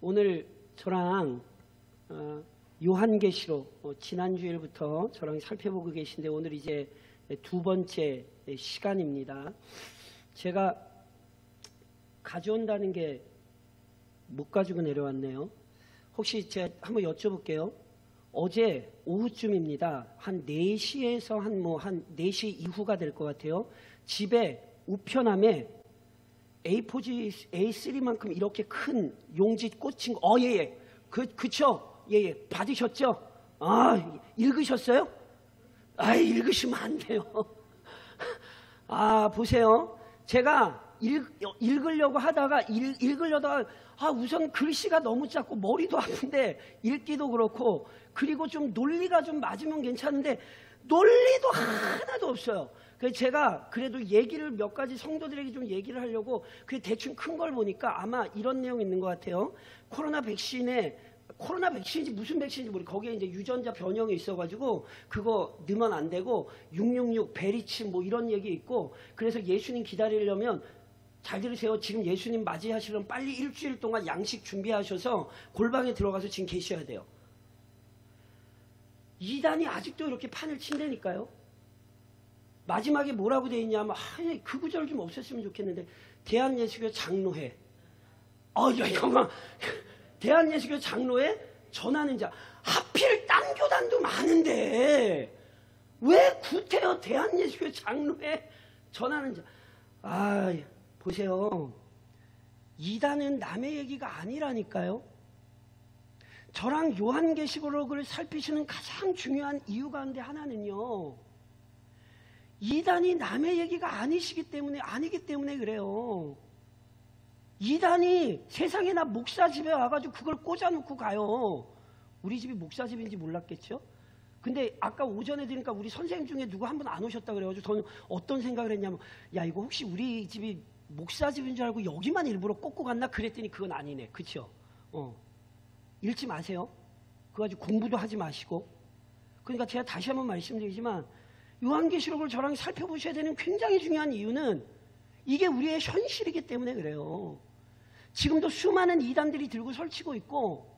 오늘 저랑 요한계시록 지난주일부터 저랑 살펴보고 계신데 오늘 이제 두 번째 시간입니다. 제가 가져온다는 게 못 가지고 내려왔네요. 혹시 제가 한번 여쭤볼게요. 어제 오후쯤입니다. 한 4시에서 한 4시 이후가 될 것 같아요. 집에 우편함에 A4지 A3만큼 이렇게 큰 용지 꽂힌 거, 예. 그쵸? 예. 받으셨죠? 읽으셨어요? 읽으시면 안 돼요. 보세요. 제가 읽으려고 하다가 우선 글씨가 너무 작고 머리도 아픈데 읽기도 그렇고, 그리고 좀 논리가 좀 맞으면 괜찮은데 논리도 하나도 없어요. 그래서 제가 그래도 얘기를 몇 가지 성도들에게 좀 얘기를 하려고 그 대충 큰 걸 보니까 아마 이런 내용이 있는 것 같아요. 코로나 백신인지 무슨 백신인지 모르겠어요. 거기에 이제 유전자 변형이 있어가지고 그거 넣으면 안 되고 666 베리침 뭐 이런 얘기 있고, 그래서 예수님 기다리려면 잘 들으세요. 지금 예수님 맞이하시려면 빨리 일주일 동안 양식 준비하셔서 골방에 들어가서 지금 계셔야 돼요. 이단이 아직도 이렇게 판을 친다니까요. 마지막에 뭐라고 돼 있냐면 그 구절 좀 없앴으면 좋겠는데, 대한예수교 장로회 대한예수교 장로회 전하는 자. 하필 딴 교단도 많은데 왜 구태여 대한예수교 장로회 전하는 자. 보세요. 이단은 남의 얘기가 아니라니까요. 저랑 요한계시록을 살피시는 가장 중요한 이유 가운데 하나는요, 이단이 남의 얘기가 아니기 때문에 그래요. 이단이 세상에 나 목사 집에 와가지고 그걸 꽂아놓고 가요. 우리 집이 목사 집인지 몰랐겠죠? 근데 아까 오전에 들으니까 우리 선생님 중에 누구 한 분 안 오셨다 그래가지고 저는 어떤 생각을 했냐면, 이거 혹시 우리 집이 목사 집인 줄 알고 여기만 일부러 꽂고 갔나? 그랬더니 그건 아니네. 그쵸? 읽지 마세요. 그거 가지고 공부도 하지 마시고. 그러니까 제가 다시 한번 말씀드리지만, 요한계시록을 저랑 살펴보셔야 되는 굉장히 중요한 이유는 이게 우리의 현실이기 때문에 그래요. 지금도 수많은 이단들이 들고 설치고 있고,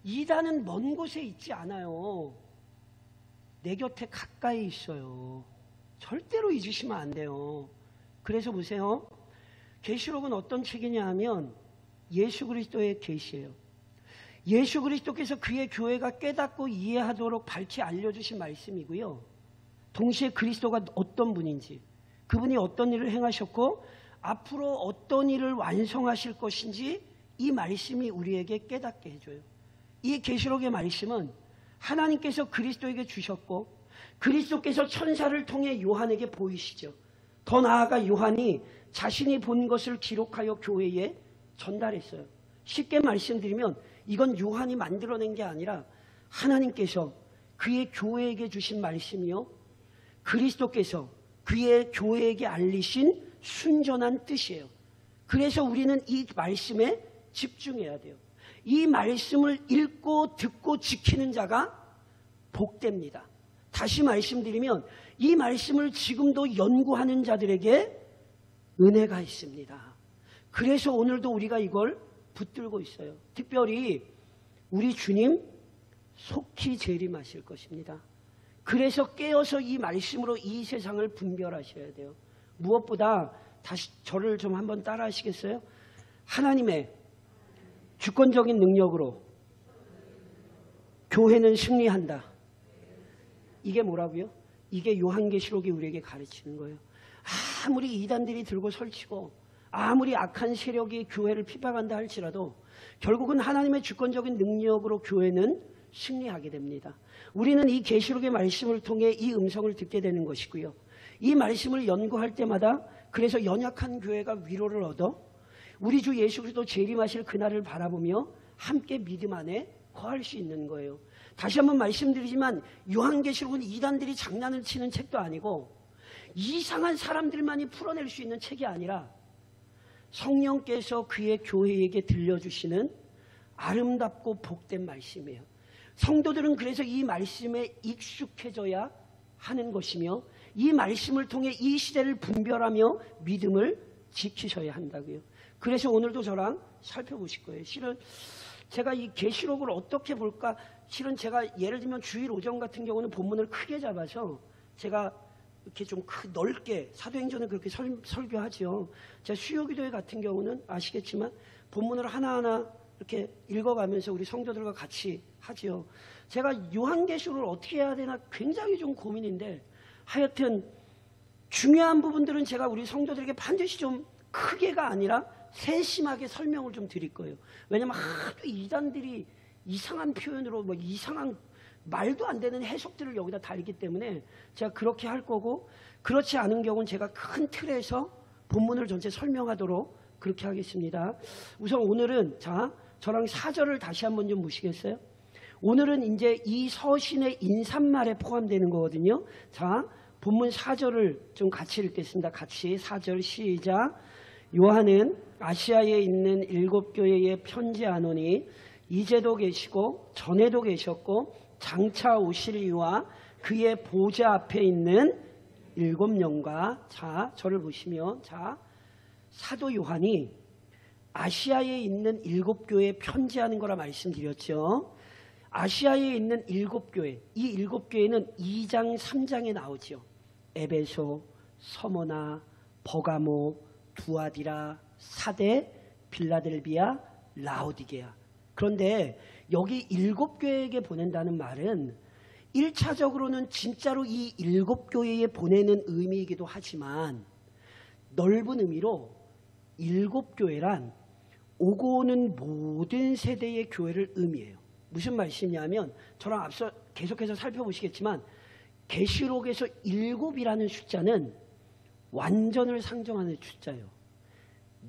이단은 먼 곳에 있지 않아요. 내 곁에 가까이 있어요. 절대로 잊으시면 안 돼요. 그래서 보세요. 계시록은 어떤 책이냐 하면 예수 그리스도의 계시예요. 예수 그리스도께서 그의 교회가 깨닫고 이해하도록 밝히 알려주신 말씀이고요. 동시에 그리스도가 어떤 분인지, 그분이 어떤 일을 행하셨고 앞으로 어떤 일을 완성하실 것인지 이 말씀이 우리에게 깨닫게 해줘요. 이 계시록의 말씀은 하나님께서 그리스도에게 주셨고, 그리스도께서 천사를 통해 요한에게 보이시죠. 더 나아가 요한이 자신이 본 것을 기록하여 교회에 전달했어요. 쉽게 말씀드리면 이건 요한이 만들어낸 게 아니라 하나님께서 그의 교회에게 주신 말씀이요, 그리스도께서 그의 교회에게 알리신 순전한 뜻이에요. 그래서 우리는 이 말씀에 집중해야 돼요. 이 말씀을 읽고 듣고 지키는 자가 복됩니다. 다시 말씀드리면 이 말씀을 지금도 연구하는 자들에게 은혜가 있습니다. 그래서 오늘도 우리가 이걸 붙들고 있어요. 특별히 우리 주님 속히 재림하실 것입니다. 그래서 깨어서 이 말씀으로 이 세상을 분별하셔야 돼요. 무엇보다 다시 저를 좀 한번 따라 하시겠어요? 하나님의 주권적인 능력으로 교회는 승리한다. 이게 뭐라고요? 이게 요한계시록이 우리에게 가르치는 거예요. 아무리 이단들이 들고 설치고 아무리 악한 세력이 교회를 핍박한다 할지라도 결국은 하나님의 주권적인 능력으로 교회는 승리하게 됩니다. 우리는 이 계시록의 말씀을 통해 이 음성을 듣게 되는 것이고요. 이 말씀을 연구할 때마다 그래서 연약한 교회가 위로를 얻어 우리 주 예수 그리스도 재림하실 그날을 바라보며 함께 믿음 안에 거할 수 있는 거예요. 다시 한번 말씀드리지만 요한계시록은 이단들이 장난을 치는 책도 아니고 이상한 사람들만이 풀어낼 수 있는 책이 아니라 성령께서 그의 교회에게 들려주시는 아름답고 복된 말씀이에요. 성도들은 그래서 이 말씀에 익숙해져야 하는 것이며 이 말씀을 통해 이 시대를 분별하며 믿음을 지키셔야 한다고요. 그래서 오늘도 저랑 살펴보실 거예요. 실은 제가 이 계시록을 어떻게 볼까? 실은 제가 예를 들면 주일 오전 같은 경우는 본문을 크게 잡아서 제가 이렇게 좀 넓게 사도행전을 그렇게 설교하죠. 제가 수요기도회 같은 경우는 아시겠지만 본문을 하나하나 이렇게 읽어가면서 우리 성도들과 같이 하죠. 제가 요한계시록을 어떻게 해야 되나 굉장히 좀 고민인데 하여튼 중요한 부분들은 제가 우리 성도들에게 반드시 좀 크게가 아니라 세심하게 설명을 좀 드릴 거예요. 왜냐하면 하도 이단들이 이상한 표현으로 뭐 이상한 말도 안 되는 해석들을 여기다 달기 때문에 제가 그렇게 할 거고, 그렇지 않은 경우는 제가 큰 틀에서 본문을 전체 설명하도록 그렇게 하겠습니다. 우선 오늘은 저랑 4절을 다시 한번 좀 보시겠어요? 오늘은 이제 이 서신의 인사말에 포함되는 거거든요. 본문 4절을 좀 같이 읽겠습니다. 같이 4절 시작. 요한은 아시아에 있는 7교회에 편지하노니 이제도 계시고 전에도 계셨고 장차 오시리와 그의 보좌 앞에 있는 7영과 저를 보시면 사도 요한이 아시아에 있는 7교회에 편지하는 거라 말씀드렸죠. 아시아에 있는 7교회, 이 7교회는 2장 3장에 나오죠. 에베소, 서모나, 버가모, 두아디라, 사대, 빌라델비아, 라오디게아. 그런데 여기 7교회에게 보낸다는 말은 1차적으로는 진짜로 이 7교회에 보내는 의미이기도 하지만 넓은 의미로 7교회란 오고 오는 모든 세대의 교회를 의미해요. 무슨 말씀이냐면 저랑 앞서 계속해서 살펴보시겠지만 계시록에서 7이라는 숫자는 완전을 상정하는 숫자예요.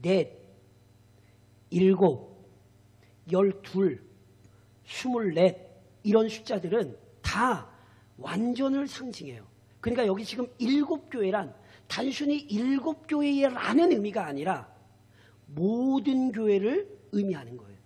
4, 7, 12, 24 이런 숫자들은 다 완전을 상징해요. 그러니까 여기 지금 7교회란 단순히 7교회라는 의미가 아니라 모든 교회를 의미하는 거예요.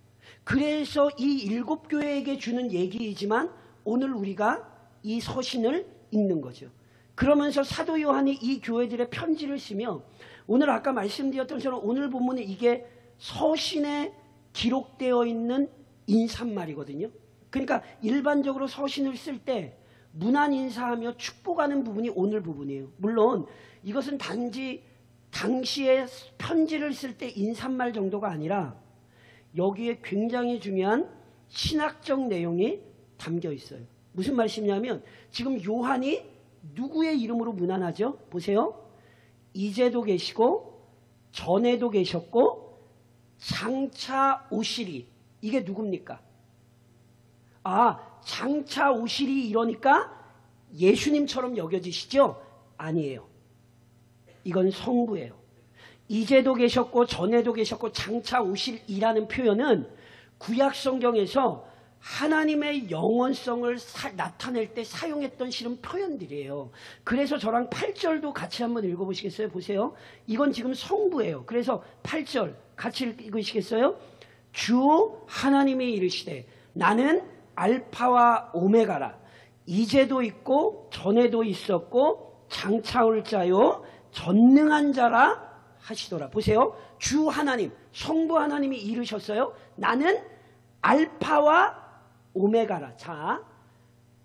그래서 이 7교회에게 주는 얘기이지만 오늘 우리가 이 서신을 읽는 거죠. 그러면서 사도 요한이 이 교회들의 편지를 쓰며 오늘 아까 말씀드렸던 것처럼 오늘 본문에 이게 서신에 기록되어 있는 인사말이거든요. 그러니까 일반적으로 서신을 쓸 때 문안 인사하며 축복하는 부분이 오늘 부분이에요. 물론 이것은 단지 당시에 편지를 쓸 때 인사말 정도가 아니라 여기에 굉장히 중요한 신학적 내용이 담겨 있어요. 무슨 말씀이냐면 지금 요한이 누구의 이름으로 문안하죠? 보세요. 이제도 계시고 전에도 계셨고 장차 오시리. 이게 누굽니까? 장차 오시리 이러니까 예수님처럼 여겨지시죠? 아니에요. 이건 성부예요. 이제도 계셨고 전에도 계셨고 장차 오실이라는 표현은 구약 성경에서 하나님의 영원성을 나타낼 때 사용했던 실은 표현들이에요. 그래서 저랑 8절도 같이 한번 읽어보시겠어요? 보세요. 이건 지금 성부예요. 그래서 8절 같이 읽으시겠어요? 주 하나님이 이르시되 나는 알파와 오메가라. 이제도 있고 전에도 있었고 장차 올 자요 전능한 자라 하시더라. 보세요. 주 하나님, 성부 하나님이 이르셨어요. 나는 알파와 오메가라.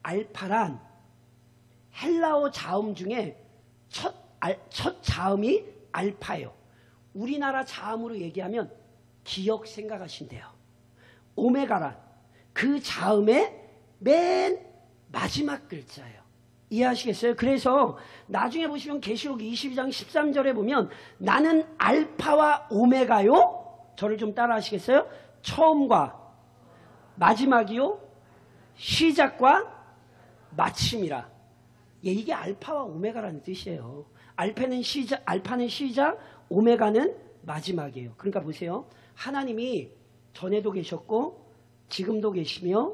알파란 헬라어 자음 중에 첫 자음이 알파예요. 우리나라 자음으로 얘기하면 기억 생각하신대요. 오메가란 그 자음의 맨 마지막 글자예요. 이해하시겠어요? 그래서 나중에 보시면 계시록 22장 13절에 보면 나는 알파와 오메가요. 저를 좀 따라 하시겠어요? 처음과 마지막이요. 시작과 마침이라. 이게 알파와 오메가라는 뜻이에요. 알파는 시작, 오메가는 마지막이에요. 그러니까 보세요. 하나님이 전에도 계셨고 지금도 계시며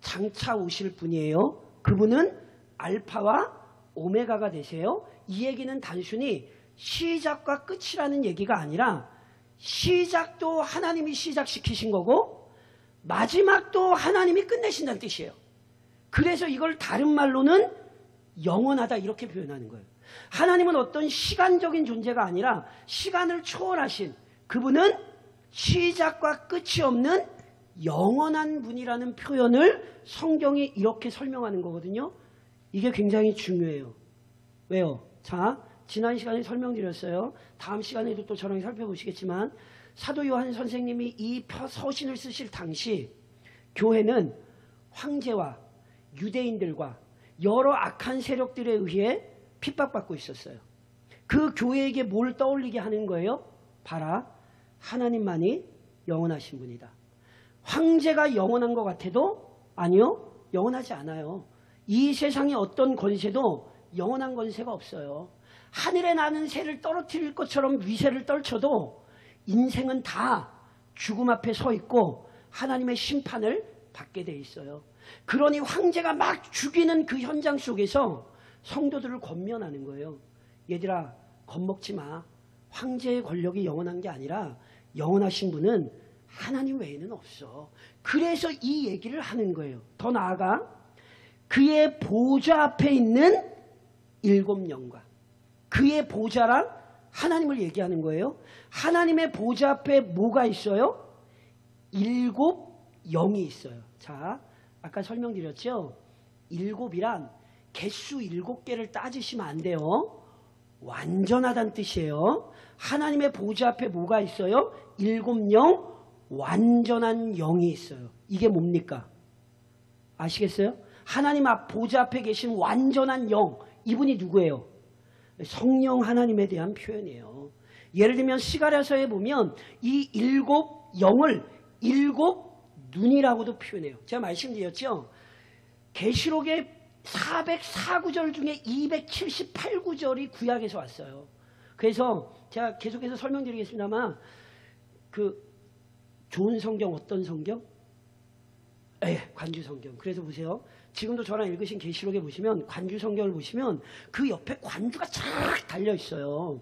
장차 오실 분이에요. 그분은 알파와 오메가가 되세요. 이 얘기는 단순히 시작과 끝이라는 얘기가 아니라 시작도 하나님이 시작시키신 거고 마지막도 하나님이 끝내신다는 뜻이에요. 그래서 이걸 다른 말로는 영원하다 이렇게 표현하는 거예요. 하나님은 어떤 시간적인 존재가 아니라 시간을 초월하신 그분은 시작과 끝이 없는 영원한 분이라는 표현을 성경이 이렇게 설명하는 거거든요. 이게 굉장히 중요해요. 왜요? 자, 지난 시간에 설명드렸어요. 다음 시간에도 또 저랑 살펴보시겠지만 사도 요한 선생님이 이 서신을 쓰실 당시 교회는 황제와 유대인들과 여러 악한 세력들에 의해 핍박받고 있었어요. 그 교회에게 뭘 떠올리게 하는 거예요? 봐라, 하나님만이 영원하신 분이다. 황제가 영원한 것 같아도 아니요, 영원하지 않아요. 이 세상의 어떤 권세도 영원한 권세가 없어요. 하늘에 나는 새를 떨어뜨릴 것처럼 위세를 떨쳐도 인생은 다 죽음 앞에 서 있고 하나님의 심판을 받게 돼 있어요. 그러니 황제가 막 죽이는 그 현장 속에서 성도들을 권면하는 거예요. 얘들아, 겁먹지 마. 황제의 권력이 영원한 게 아니라 영원하신 분은 하나님 외에는 없어. 그래서 이 얘기를 하는 거예요. 더 나아가 그의 보좌 앞에 있는 7영과, 그의 보좌란 하나님을 얘기하는 거예요. 하나님의 보좌 앞에 뭐가 있어요? 7영이 있어요. 자, 아까 설명드렸죠? 7이란 개수 7개를 따지시면 안 돼요. 완전하다는 뜻이에요. 하나님의 보좌 앞에 뭐가 있어요? 7영, 완전한 영이 있어요. 이게 뭡니까? 아시겠어요? 하나님 앞 보좌 앞에 계신 완전한 영, 이분이 누구예요? 성령 하나님에 대한 표현이에요. 예를 들면 스가랴서에 보면 이 7영을 7눈이라고도 표현해요. 제가 말씀드렸죠? 계시록의 404구절 중에 278구절이 구약에서 왔어요. 그래서 제가 계속해서 설명드리겠습니다만 그 좋은 성경 어떤 성경? 관주 성경. 그래서 보세요. 지금도 저랑 읽으신 계시록에 보시면 관주 성경을 보시면 그 옆에 관주가 쫙 달려 있어요.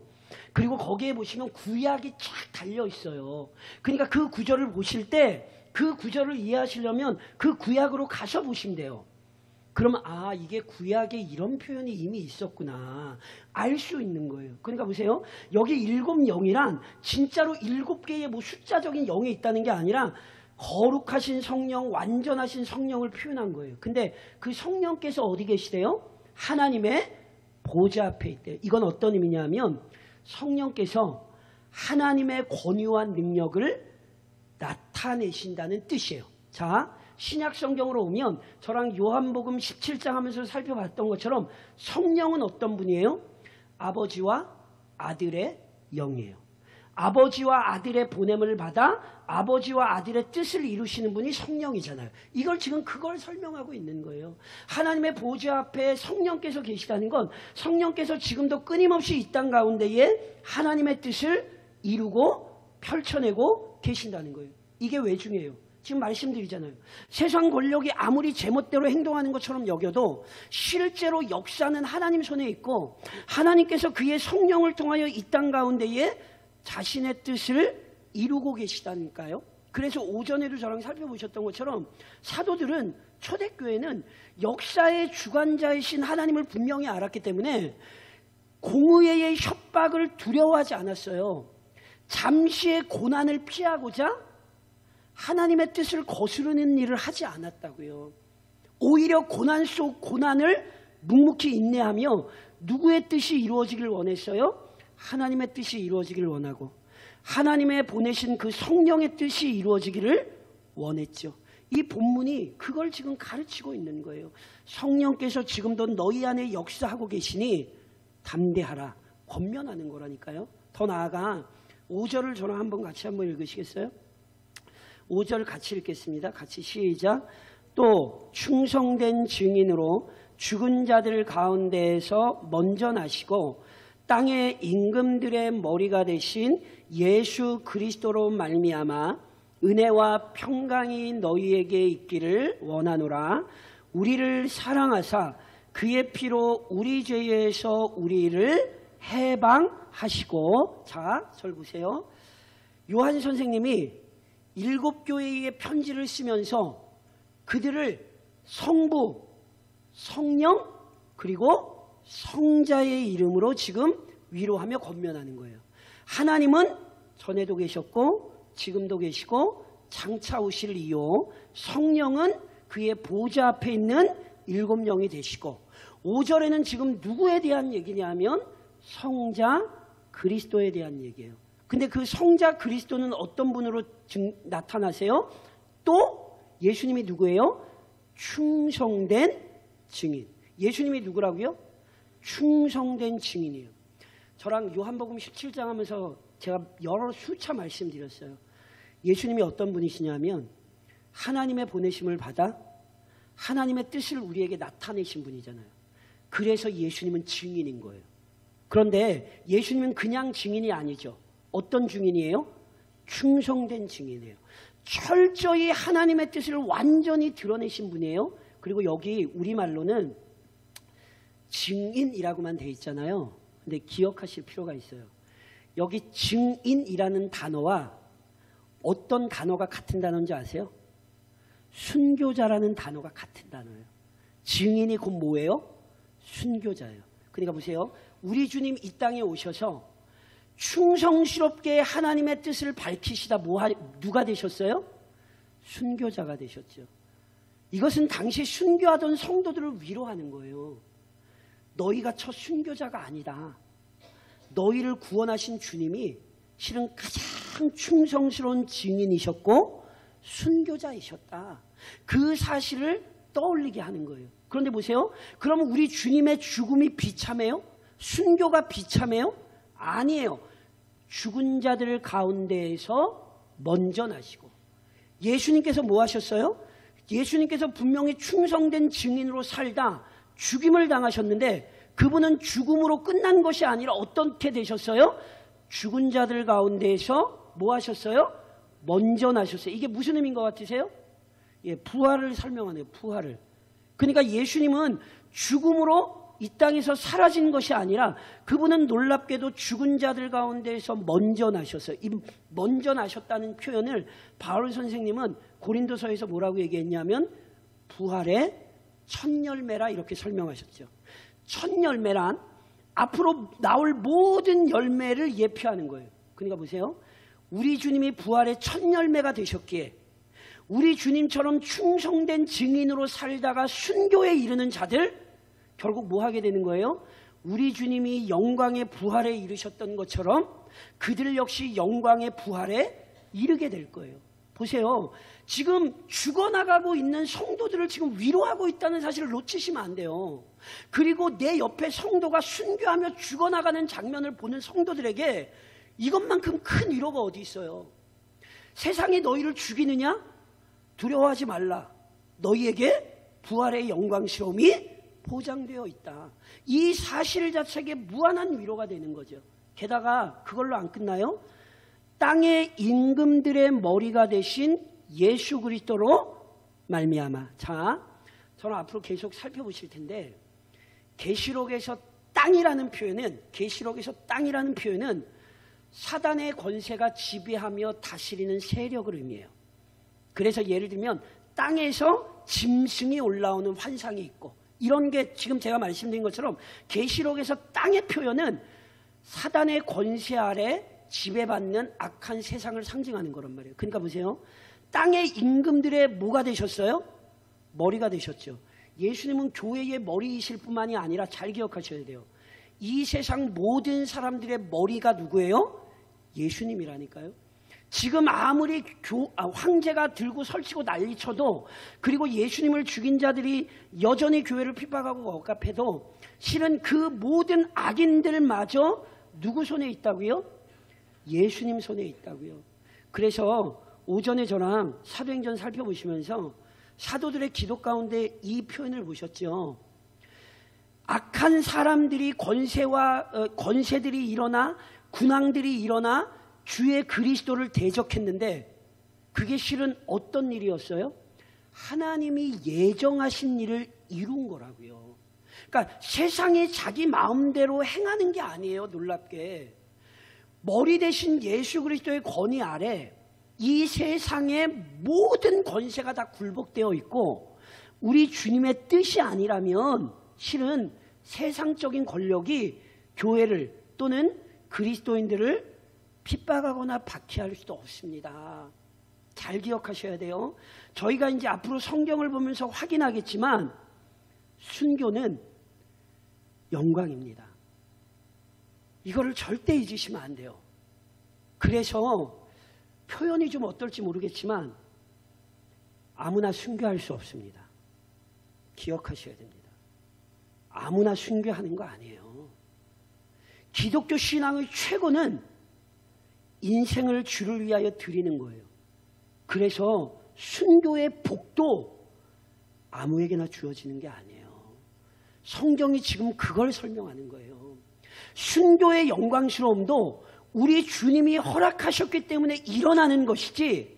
그리고 거기에 보시면 구약이 쫙 달려 있어요. 그러니까 그 구절을 보실 때 그 구절을 이해하시려면 그 구약으로 가서 보시면 돼요. 그러면 아, 이게 구약에 이런 표현이 이미 있었구나 알 수 있는 거예요. 그러니까 보세요. 여기 7영이란 진짜로 7개의 뭐 숫자적인 영이 있다는 게 아니라 거룩하신 성령, 완전하신 성령을 표현한 거예요. 근데 그 성령께서 어디 계시대요? 하나님의 보좌 앞에 있대요. 이건 어떤 의미냐면 성령께서 하나님의 권유한 능력을 나타내신다는 뜻이에요. 자, 신약 성경으로 오면 저랑 요한복음 17장 하면서 살펴봤던 것처럼 성령은 어떤 분이에요? 아버지와 아들의 영이에요. 아버지와 아들의 보냄을 받아 아버지와 아들의 뜻을 이루시는 분이 성령이잖아요. 이걸 지금 그걸 설명하고 있는 거예요. 하나님의 보좌 앞에 성령께서 계시다는 건 성령께서 지금도 끊임없이 이 땅 가운데에 하나님의 뜻을 이루고 펼쳐내고 계신다는 거예요. 이게 왜 중요해요? 지금 말씀드리잖아요. 세상 권력이 아무리 제멋대로 행동하는 것처럼 여겨도 실제로 역사는 하나님 손에 있고 하나님께서 그의 성령을 통하여 이 땅 가운데에 자신의 뜻을 이루고 계시다니까요. 그래서 오전에도 저랑 살펴보셨던 것처럼 사도들은 초대교회는 역사의 주관자이신 하나님을 분명히 알았기 때문에 공의의 협박을 두려워하지 않았어요. 잠시의 고난을 피하고자 하나님의 뜻을 거스르는 일을 하지 않았다고요. 오히려 고난 속 고난을 묵묵히 인내하며 누구의 뜻이 이루어지길 원했어요? 하나님의 뜻이 이루어지길 원하고 하나님의 보내신 그 성령의 뜻이 이루어지기를 원했죠. 이 본문이 그걸 지금 가르치고 있는 거예요. 성령께서 지금도 너희 안에 역사하고 계시니 담대하라. 권면하는 거라니까요. 더 나아가 5절을 저랑 한번 같이 한번 읽으시겠어요? 5절 같이 읽겠습니다. 같이 시작. 또 충성된 증인으로 죽은 자들 가운데에서 먼저 나시고 땅의 임금들의 머리가 되신 예수 그리스도로 말미암아 은혜와 평강이 너희에게 있기를 원하노라. 우리를 사랑하사 그의 피로 우리 죄에서 우리를 해방하시고. 자, 절 보세요. 요한 선생님이 7교회의 편지를 쓰면서 그들을 성부, 성령, 그리고 성자의 이름으로 지금 위로하며 권면하는 거예요. 하나님은 전에도 계셨고 지금도 계시고 장차 오실 이요 성령은 그의 보좌 앞에 있는 7영이 되시고, 5절에는 지금 누구에 대한 얘기냐면 성자 그리스도에 대한 얘기예요. 근데 그 성자 그리스도는 어떤 분으로 나타나세요? 또 예수님이 누구예요? 충성된 증인. 예수님이 누구라고요? 충성된 증인이에요. 저랑 요한복음 17장 하면서 제가 여러 수차 말씀드렸어요. 예수님이 어떤 분이시냐면 하나님의 보내심을 받아 하나님의 뜻을 우리에게 나타내신 분이잖아요. 그래서 예수님은 증인인 거예요. 그런데 예수님은 그냥 증인이 아니죠. 어떤 증인이에요? 충성된 증인이에요. 철저히 하나님의 뜻을 완전히 드러내신 분이에요. 그리고 여기 우리말로는 증인이라고만 돼 있잖아요. 근데 기억하실 필요가 있어요. 여기 증인이라는 단어와 어떤 단어가 같은 단어인지 아세요? 순교자라는 단어가 같은 단어예요. 증인이 곧 뭐예요? 순교자예요. 그러니까 보세요. 우리 주님 이 땅에 오셔서 충성스럽게 하나님의 뜻을 밝히시다 누가 되셨어요? 순교자가 되셨죠. 이것은 당시 순교하던 성도들을 위로하는 거예요. 너희가 첫 순교자가 아니다. 너희를 구원하신 주님이 실은 가장 충성스러운 증인이셨고 순교자이셨다. 그 사실을 떠올리게 하는 거예요. 그런데 보세요. 그러면 우리 주님의 죽음이 비참해요? 순교가 비참해요? 아니에요. 죽은 자들 가운데에서 먼저 나시고, 예수님께서 뭐 하셨어요? 예수님께서 분명히 충성된 증인으로 살다 죽임을 당하셨는데 그분은 죽음으로 끝난 것이 아니라 어떻게 되셨어요? 죽은 자들 가운데에서 뭐 하셨어요? 먼저 나셨어요. 이게 무슨 의미인 것 같으세요? 예, 부활을 설명하네요. 부활을. 그러니까 예수님은 죽음으로 이 땅에서 사라진 것이 아니라 그분은 놀랍게도 죽은 자들 가운데에서 먼저 나셨어요. 이 먼저 나셨다는 표현을 바울 선생님은 고린도서에서 뭐라고 얘기했냐면 부활의 첫 열매라 이렇게 설명하셨죠. 첫 열매란 앞으로 나올 모든 열매를 예표하는 거예요. 그러니까 보세요. 우리 주님이 부활의 첫 열매가 되셨기에 우리 주님처럼 충성된 증인으로 살다가 순교에 이르는 자들 결국 뭐 하게 되는 거예요? 우리 주님이 영광의 부활에 이르셨던 것처럼 그들 역시 영광의 부활에 이르게 될 거예요. 보세요. 지금 죽어나가고 있는 성도들을 지금 위로하고 있다는 사실을 놓치시면 안 돼요. 그리고 내 옆에 성도가 순교하며 죽어나가는 장면을 보는 성도들에게 이것만큼 큰 위로가 어디 있어요? 세상이 너희를 죽이느냐? 두려워하지 말라. 너희에게 부활의 영광스러움이 보장되어 있다. 이 사실 자체에 무한한 위로가 되는 거죠. 게다가 그걸로 안 끝나요? 땅의 임금들의 머리가 되신 예수 그리스도로 말미암아. 자, 저는 앞으로 계속 살펴보실 텐데 계시록에서 땅이라는 표현은 사단의 권세가 지배하며 다스리는 세력을 의미해요. 그래서 예를 들면 땅에서 짐승이 올라오는 환상이 있고 이런 게 지금 제가 말씀드린 것처럼 계시록에서 땅의 표현은 사단의 권세 아래 지배받는 악한 세상을 상징하는 거란 말이에요. 그러니까 보세요. 땅의 임금들의 뭐가 되셨어요? 머리가 되셨죠. 예수님은 교회의 머리이실 뿐만이 아니라 잘 기억하셔야 돼요. 이 세상 모든 사람들의 머리가 누구예요? 예수님이라니까요. 지금 아무리 황제가 들고 설치고 난리쳐도 그리고 예수님을 죽인 자들이 여전히 교회를 핍박하고 억압해도 실은 그 모든 악인들마저 누구 손에 있다고요? 예수님 손에 있다고요. 그래서 오전에 저랑 사도행전 살펴보시면서 사도들의 기도 가운데 이 표현을 보셨죠. 악한 사람들이 권세들이 일어나 군왕들이 일어나 주의 그리스도를 대적했는데 그게 실은 어떤 일이었어요? 하나님이 예정하신 일을 이룬 거라고요. 그러니까 세상이 자기 마음대로 행하는 게 아니에요. 놀랍게. 머리 대신 예수 그리스도의 권위 아래 이 세상의 모든 권세가 다 굴복되어 있고 우리 주님의 뜻이 아니라면 실은 세상적인 권력이 교회를 또는 그리스도인들을 핍박하거나 박해할 수도 없습니다. 잘 기억하셔야 돼요. 저희가 이제 앞으로 성경을 보면서 확인하겠지만 순교는 영광입니다. 이거를 절대 잊으시면 안 돼요. 그래서 표현이 좀 어떨지 모르겠지만 아무나 순교할 수 없습니다. 기억하셔야 됩니다. 아무나 순교하는 거 아니에요. 기독교 신앙의 최고는 인생을 주를 위하여 드리는 거예요. 그래서 순교의 복도 아무에게나 주어지는 게 아니에요. 성경이 지금 그걸 설명하는 거예요. 순교의 영광스러움도 우리 주님이 허락하셨기 때문에 일어나는 것이지,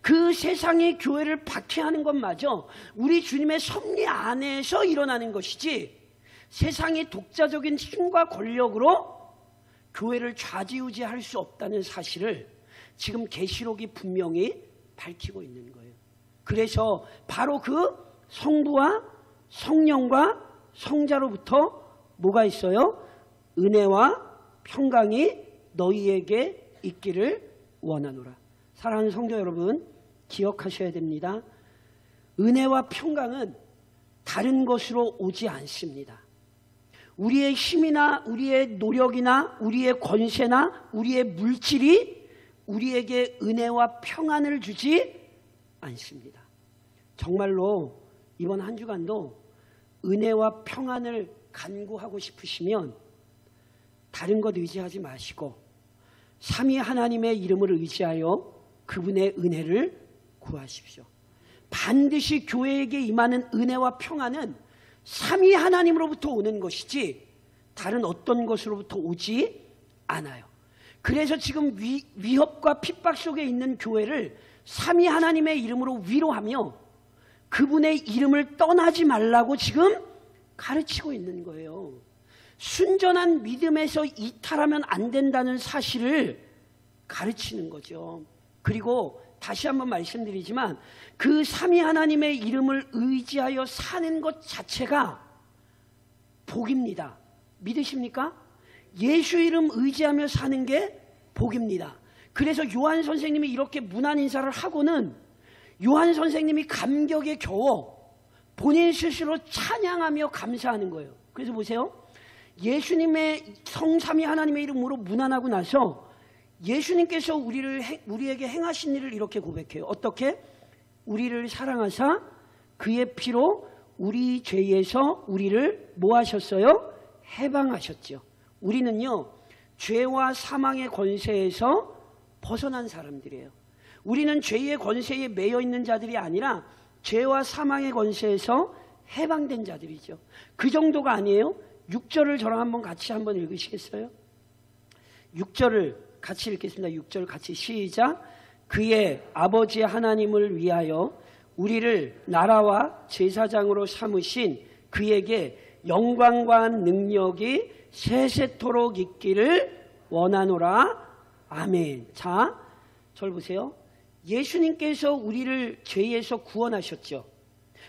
그 세상의 교회를 박해하는 것마저 우리 주님의 섭리 안에서 일어나는 것이지, 세상의 독자적인 힘과 권력으로 교회를 좌지우지할 수 없다는 사실을 지금 계시록이 분명히 밝히고 있는 거예요. 그래서 바로 그 성부와 성령과 성자로부터 뭐가 있어요? 은혜와 평강이 너희에게 있기를 원하노라. 사랑하는 성도 여러분, 기억하셔야 됩니다. 은혜와 평강은 다른 것으로 오지 않습니다. 우리의 힘이나 우리의 노력이나 우리의 권세나 우리의 물질이 우리에게 은혜와 평안을 주지 않습니다. 정말로 이번 한 주간도 은혜와 평안을 간구하고 싶으시면 다른 것 의지하지 마시고 삼위 하나님의 이름을 의지하여 그분의 은혜를 구하십시오. 반드시 교회에게 임하는 은혜와 평안은 삼위 하나님으로부터 오는 것이지 다른 어떤 것으로부터 오지 않아요. 그래서 지금 위협과 핍박 속에 있는 교회를 삼위 하나님의 이름으로 위로하며 그분의 이름을 떠나지 말라고 지금 가르치고 있는 거예요. 순전한 믿음에서 이탈하면 안 된다는 사실을 가르치는 거죠. 그리고 다시 한번 말씀드리지만 그 삼위 하나님의 이름을 의지하여 사는 것 자체가 복입니다. 믿으십니까? 예수 이름 의지하며 사는 게 복입니다. 그래서 요한 선생님이 이렇게 문안 인사를 하고는 요한 선생님이 감격에 겨워 본인 스스로 찬양하며 감사하는 거예요. 그래서 보세요. 예수님의 성삼위 하나님의 이름으로 문안하고 나서 예수님께서 우리에게 행하신 일을 이렇게 고백해요. 어떻게? 우리를 사랑하사 그의 피로 우리 죄에서 우리를 뭐 하셨어요? 해방하셨죠. 우리는요, 죄와 사망의 권세에서 벗어난 사람들이에요. 우리는 죄의 권세에 매여 있는 자들이 아니라 죄와 사망의 권세에서 해방된 자들이죠. 그 정도가 아니에요. 6절을 저랑 한번 같이 한번 읽으시겠어요? 6절을 같이 읽겠습니다. 6절 같이 시작. 그의 아버지 하나님을 위하여 우리를 나라와 제사장으로 삼으신 그에게 영광과 능력이 세세토록 있기를 원하노라. 아멘. 자, 저를 보세요. 예수님께서 우리를 죄에서 구원하셨죠.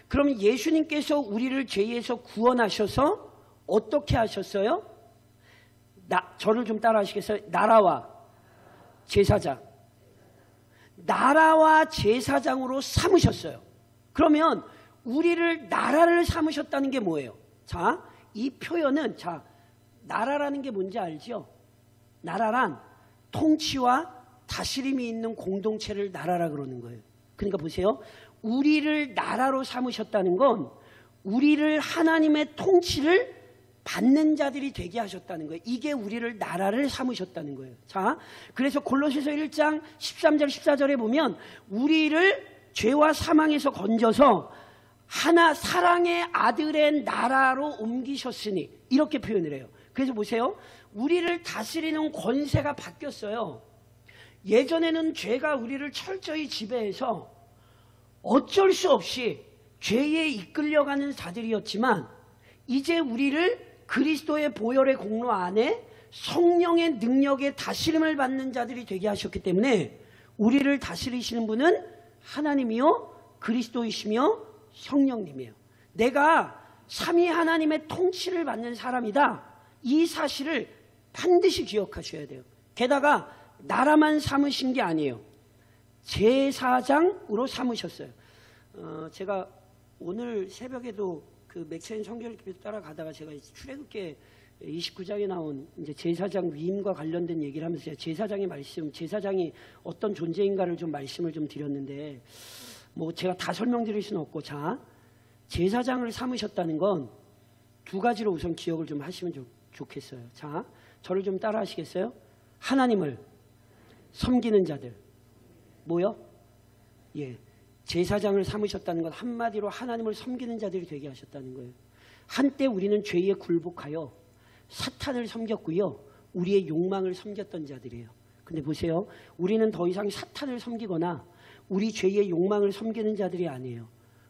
그럼 예수님께서 우리를 죄에서 구원하셔서 어떻게 하셨어요? 저를 좀 따라 하시겠어요? 나라와 제사장. 나라와 제사장으로 삼으셨어요. 그러면 우리를 나라를 삼으셨다는 게 뭐예요? 자, 이 표현은, 자, 나라라는 게 뭔지 알죠? 나라란 통치와 다스림이 있는 공동체를 나라라 그러는 거예요. 그러니까 보세요. 우리를 나라로 삼으셨다는 건 우리를 하나님의 통치를 받는 자들이 되게 하셨다는 거예요. 이게 우리를 나라를 삼으셨다는 거예요. 자, 그래서 골로새서 1장 13절 14절에 보면 우리를 죄와 사망에서 건져서 하나 사랑의 아들의 나라로 옮기셨으니 이렇게 표현을 해요. 그래서 보세요. 우리를 다스리는 권세가 바뀌었어요. 예전에는 죄가 우리를 철저히 지배해서 어쩔 수 없이 죄에 이끌려가는 자들이었지만 이제 우리를 그리스도의 보혈의 공로 안에 성령의 능력에 다스림을 받는 자들이 되게 하셨기 때문에 우리를 다스리시는 분은 하나님이요 그리스도이시며 성령님이에요. 내가 삼위 하나님의 통치를 받는 사람이다. 이 사실을 반드시 기억하셔야 돼요. 게다가 나라만 삼으신 게 아니에요. 제사장으로 삼으셨어요. 제가 오늘 새벽에도 그 맥체인 성결기표 따라가다가 제가 출애굽기 29장에 나온 이제 제사장 위임과 관련된 얘기를 하면서 제사장의 말씀, 제사장이 어떤 존재인가를 좀 말씀을 좀 드렸는데, 뭐 제가 다 설명드릴 수는 없고, 자, 제사장을 삼으셨다는 건 두 가지로 우선 기억을 좀 하시면 좋겠어요. 자, 저를 좀 따라 하시겠어요? 하나님을 섬기는 자들. 뭐요? 예. 제사장을 삼으셨다는 건 한마디로 하나님을 섬기는 자들이 되게 하셨다는 거예요. 한때 우리는 죄에 굴복하여 사탄을 섬겼고요. 우리의 욕망을 섬겼던 자들이에요. 근데 보세요. 우리는 더 이상 사탄을 섬기거나 우리 죄의 욕망을 섬기는 자들이 아니에요.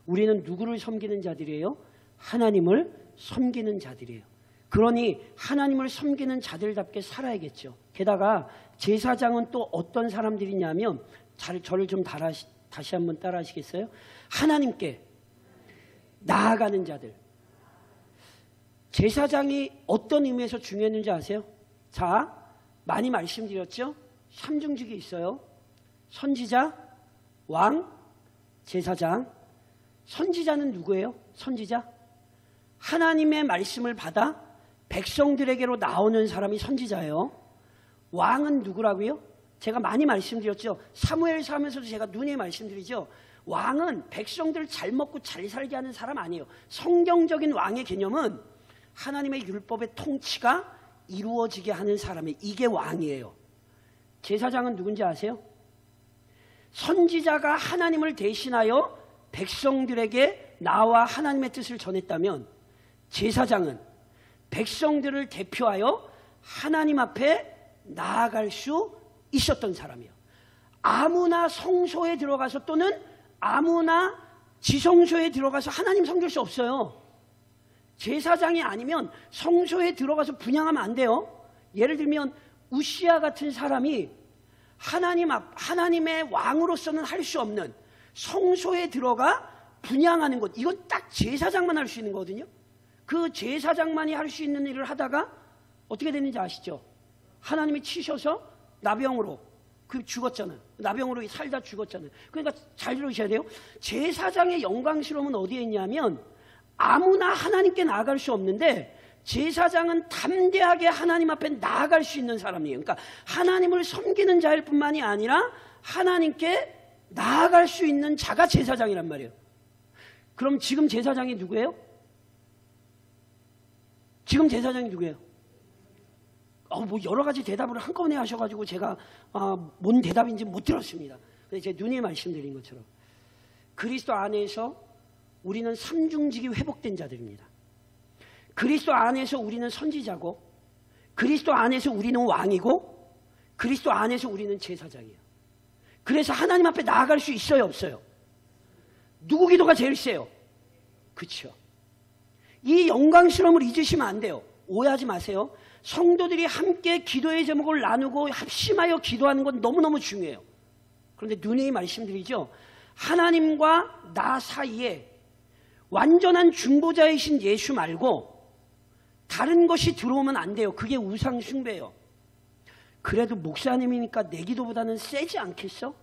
우리는 누구를 섬기는 자들이에요? 하나님을 섬기는 자들이에요. 그러니 하나님을 섬기는 자들답게 살아야겠죠. 게다가 제사장은 또 어떤 사람들이냐면, 저를 좀 다시 한번 따라 하시겠어요? 하나님께 나아가는 자들. 제사장이 어떤 의미에서 중요했는지 아세요? 자, 많이 말씀드렸죠? 삼중직이 있어요. 선지자, 왕, 제사장. 선지자는 누구예요? 선지자? 하나님의 말씀을 받아 백성들에게로 나오는 사람이 선지자예요. 왕은 누구라고요? 제가 많이 말씀드렸죠. 사무엘서 하면서도 제가 눈에 말씀드리죠. 왕은 백성들을 잘 먹고 잘 살게 하는 사람 아니에요. 성경적인 왕의 개념은 하나님의 율법의 통치가 이루어지게 하는 사람이, 이게 왕이에요. 제사장은 누군지 아세요? 선지자가 하나님을 대신하여 백성들에게 나와 하나님의 뜻을 전했다면, 제사장은 백성들을 대표하여 하나님 앞에 나아갈 수 있었던 사람이에요. 아무나 성소에 들어가서 또는 아무나 지성소에 들어가서 하나님 섬길 수 없어요. 제사장이 아니면 성소에 들어가서 분향하면 안 돼요. 예를 들면 우시야 같은 사람이 하나님의 왕으로서는 할 수 없는 성소에 들어가 분향하는 것, 이건 딱 제사장만 할 수 있는 거거든요. 그 제사장만이 할 수 있는 일을 하다가 어떻게 됐는지 아시죠? 하나님이 치셔서 나병으로 죽었잖아요. 나병으로 살다 죽었잖아요. 그러니까 잘 들으셔야 돼요. 제사장의 영광스러움은 어디에 있냐면, 아무나 하나님께 나아갈 수 없는데 제사장은 담대하게 하나님 앞에 나아갈 수 있는 사람이에요. 그러니까 하나님을 섬기는 자일 뿐만이 아니라 하나님께 나아갈 수 있는 자가 제사장이란 말이에요. 그럼 지금 제사장이 누구예요? 지금 제사장이 누구예요? 뭐 여러 가지 대답을 한꺼번에 하셔가지고 제가 뭔 대답인지 못 들었습니다. 근데 제 눈에 말씀드린 것처럼 그리스도 안에서 우리는 삼중직이 회복된 자들입니다. 그리스도 안에서 우리는 선지자고, 그리스도 안에서 우리는 왕이고, 그리스도 안에서 우리는 제사장이에요. 그래서 하나님 앞에 나아갈 수 있어요, 없어요? 누구 기도가 제일 세요? 그렇죠. 이 영광스러움을 잊으시면 안 돼요. 오해하지 마세요. 성도들이 함께 기도의 제목을 나누고 합심하여 기도하는 건 너무너무 중요해요. 그런데 누누이 말씀드리죠. 하나님과 나 사이에 완전한 중보자이신 예수 말고 다른 것이 들어오면 안 돼요. 그게 우상 숭배예요. 그래도 목사님이니까 내 기도보다는 세지 않겠어?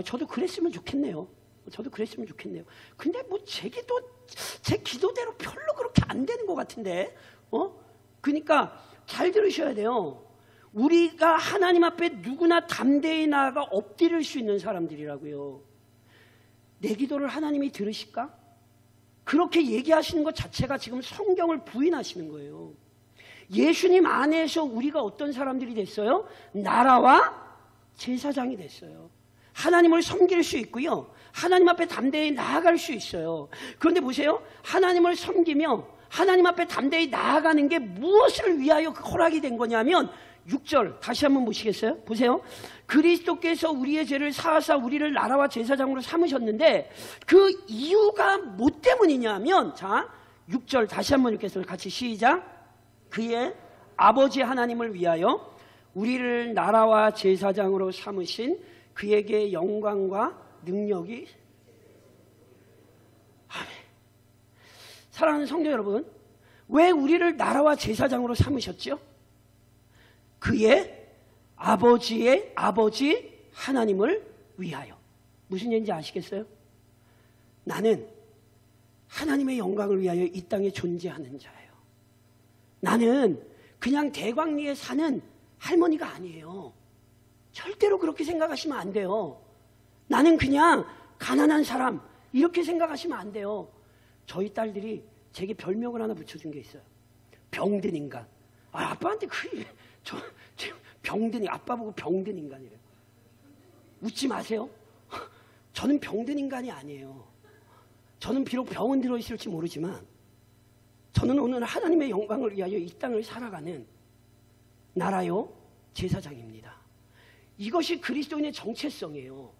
저도 그랬으면 좋겠네요. 저도 그랬으면 좋겠네요. 근데 뭐 제 기도대로 별로 그렇게 안 되는 것 같은데, 그러니까 잘 들으셔야 돼요. 우리가 하나님 앞에 누구나 담대히 나아가 엎드릴 수 있는 사람들이라고요. 내 기도를 하나님이 들으실까? 그렇게 얘기하시는 것 자체가 지금 성경을 부인하시는 거예요. 예수님 안에서 우리가 어떤 사람들이 됐어요? 나라와 제사장이 됐어요. 하나님을 섬길 수 있고요. 하나님 앞에 담대히 나아갈 수 있어요. 그런데 보세요. 하나님을 섬기며 하나님 앞에 담대히 나아가는 게 무엇을 위하여 허락이 된 거냐면 6절 다시 한번 보시겠어요? 보세요. 그리스도께서 우리의 죄를 사하사 우리를 나라와 제사장으로 삼으셨는데 그 이유가 뭐 때문이냐면, 자 6절 다시 한번 읽겠습니다. 같이 시작. 그의 아버지 하나님을 위하여 우리를 나라와 제사장으로 삼으신 그에게 영광과 능력이. 아멘. 사랑하는 성도 여러분, 왜 우리를 나라와 제사장으로 삼으셨죠? 그의 아버지의 아버지 하나님을 위하여. 무슨 얘기인지 아시겠어요? 나는 하나님의 영광을 위하여 이 땅에 존재하는 자예요. 나는 그냥 대광리에 사는 할머니가 아니에요. 절대로 그렇게 생각하시면 안 돼요. 나는 그냥 가난한 사람 이렇게 생각하시면 안 돼요. 저희 딸들이 제게 별명을 하나 붙여준 게 있어요. 병든 인간. 아빠한테 병든, 아빠 보고 병든 인간이래요. 웃지 마세요. 저는 병든 인간이 아니에요. 저는 비록 병은 들어있을지 모르지만 저는 오늘 하나님의 영광을 위하여 이 땅을 살아가는 나라요 제사장입니다. 이것이 그리스도인의 정체성이에요.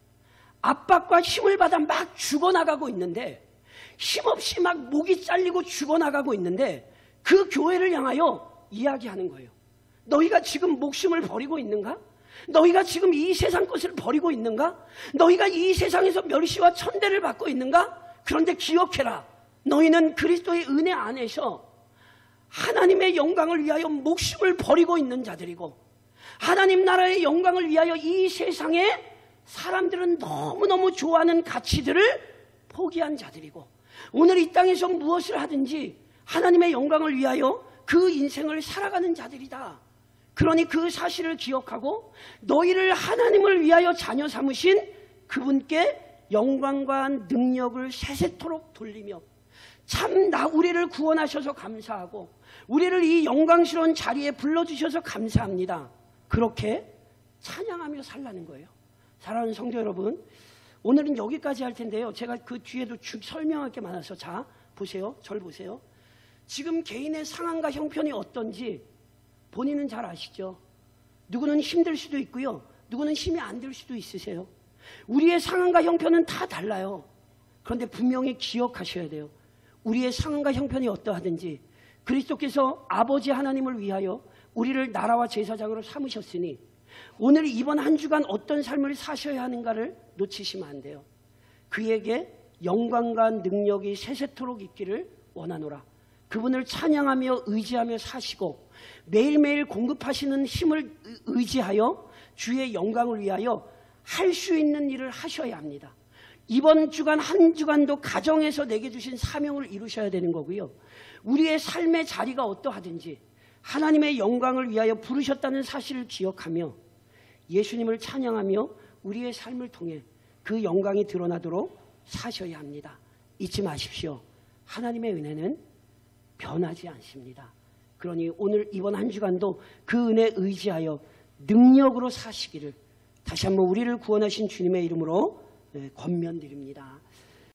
압박과 힘을 받아 막 죽어나가고 있는데, 힘없이 막 목이 잘리고 죽어나가고 있는데 그 교회를 향하여 이야기하는 거예요. 너희가 지금 목숨을 버리고 있는가? 너희가 지금 이 세상 것을 버리고 있는가? 너희가 이 세상에서 멸시와 천대를 받고 있는가? 그런데 기억해라. 너희는 그리스도의 은혜 안에서 하나님의 영광을 위하여 목숨을 버리고 있는 자들이고, 하나님 나라의 영광을 위하여 이 세상에 사람들은 너무너무 좋아하는 가치들을 포기한 자들이고, 오늘 이 땅에서 무엇을 하든지 하나님의 영광을 위하여 그 인생을 살아가는 자들이다. 그러니 그 사실을 기억하고 너희를 하나님을 위하여 자녀 삼으신 그분께 영광과 능력을 세세토록 돌리며 참 우리를 구원하셔서 감사하고 우리를 이 영광스러운 자리에 불러주셔서 감사합니다. 그렇게 찬양하며 살라는 거예요. 사랑하는 성도 여러분, 오늘은 여기까지 할 텐데요. 제가 그 뒤에도 설명할 게 많아서 자 보세요. 절 보세요. 지금 개인의 상황과 형편이 어떤지 본인은 잘 아시죠? 누구는 힘들 수도 있고요. 누구는 힘이 안 들 수도 있으세요. 우리의 상황과 형편은 다 달라요. 그런데 분명히 기억하셔야 돼요. 우리의 상황과 형편이 어떠하든지 그리스도께서 아버지 하나님을 위하여 우리를 나라와 제사장으로 삼으셨으니 오늘 이번 한 주간 어떤 삶을 사셔야 하는가를 놓치시면 안 돼요. 그에게 영광과 능력이 세세토록 있기를 원하노라. 그분을 찬양하며 의지하며 사시고 매일매일 공급하시는 힘을 의지하여 주의 영광을 위하여 할 수 있는 일을 하셔야 합니다. 이번 주간 한 주간도 가정에서 내게 주신 사명을 이루셔야 되는 거고요. 우리의 삶의 자리가 어떠하든지 하나님의 영광을 위하여 부르셨다는 사실을 기억하며 예수님을 찬양하며 우리의 삶을 통해 그 영광이 드러나도록 사셔야 합니다. 잊지 마십시오. 하나님의 은혜는 변하지 않습니다. 그러니 오늘 이번 한 주간도 그 은혜에 의지하여 능력으로 사시기를 다시 한번 우리를 구원하신 주님의 이름으로 권면드립니다.